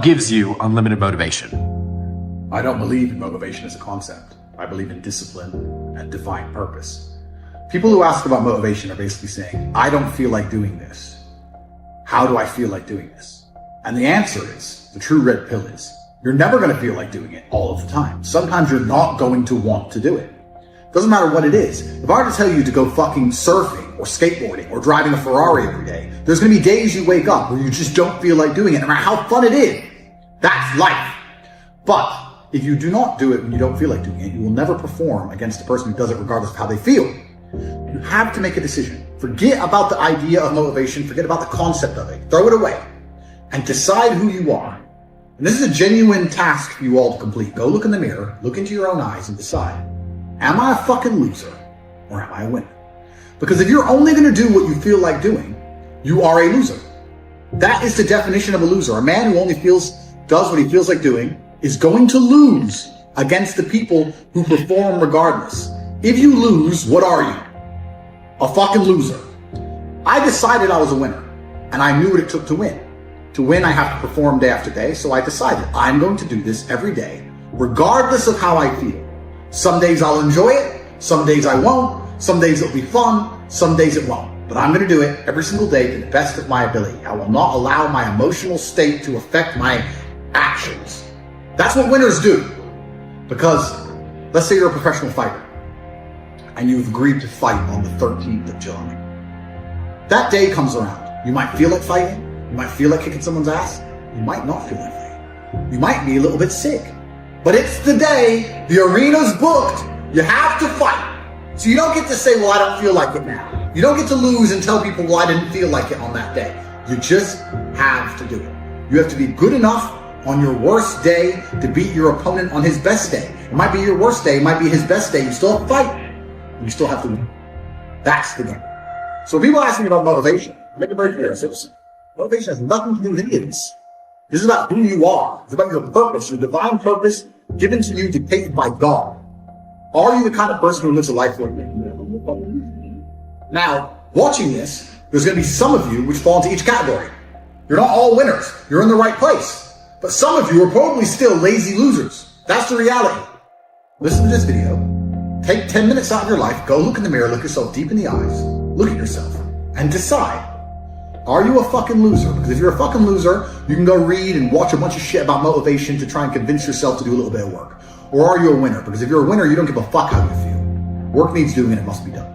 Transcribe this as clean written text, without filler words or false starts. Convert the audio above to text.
gives you unlimited motivation? I don't believe in motivation as a concept. I believe in discipline and divine purpose. People who ask about motivation are basically saying, I don't feel like doing this. How do I feel like doing this? And the answer is, the true red pill is, you're never going to feel like doing it all of the time. Sometimes you're not going to want to do it. Doesn't matter what it is. If I were to tell you to go fucking surfing or skateboarding or driving a Ferrari every day, there's going to be days you wake up where you just don't feel like doing it, no matter how fun it is. That's life. But if you do not do it when you don't feel like doing it, you will never perform against the person who does it regardless of how they feel. You have to make a decision. Forget about the idea of motivation. Forget about the concept of it. Throw it away and decide who you are. And this is a genuine task for you all to complete. Go look in the mirror, look into your own eyes and decide, am I a fucking loser or am I a winner? Because if you're only going to do what you feel like doing, you are a loser. That is the definition of a loser. A man who only does what he feels like doing is going to lose against the people who perform regardless. If you lose, what are you? A fucking loser. I decided I was a winner, and I knew what it took to win. To win, I have to perform day after day, so I decided I'm going to do this every day, regardless of how I feel. Some days I'll enjoy it, some days I won't, some days it'll be fun, some days it won't. But I'm going to do it every single day to the best of my ability. I will not allow my emotional state to affect my actions. That's what winners do. Because let's say you're a professional fighter and you've agreed to fight on the 13th of July. That day comes around. You might feel like fighting. You might feel like kicking someone's ass. You might not feel like fighting. You might be a little bit sick. But it's the day, the arena's booked. You have to fight. So you don't get to say, well, I don't feel like it now. You don't get to lose and tell people, well, I didn't feel like it on that day. You just have to do it. You have to be good enough on your worst day to beat your opponent on his best day. It might be your worst day, it might be his best day. You still have to fight. And you still have to win. That's the game. So when people ask me about motivation, make it very clear. Motivation has nothing to do with any of this. This is about who you are. It's about your purpose, your divine purpose given to you, dictated by God. Are you the kind of person who lives a life like that? Now, watching this, there's going to be some of you which fall into each category. You're not all winners. You're in the right place. But some of you are probably still lazy losers. That's the reality. Listen to this video. Take 10 minutes out of your life. Go look in the mirror. Look yourself deep in the eyes. Look at yourself. And decide. Are you a fucking loser? Because if you're a fucking loser, you can go read and watch a bunch of shit about motivation to try and convince yourself to do a little bit of work. Or are you a winner? Because if you're a winner, you don't give a fuck how you feel. Work needs doing and it must be done.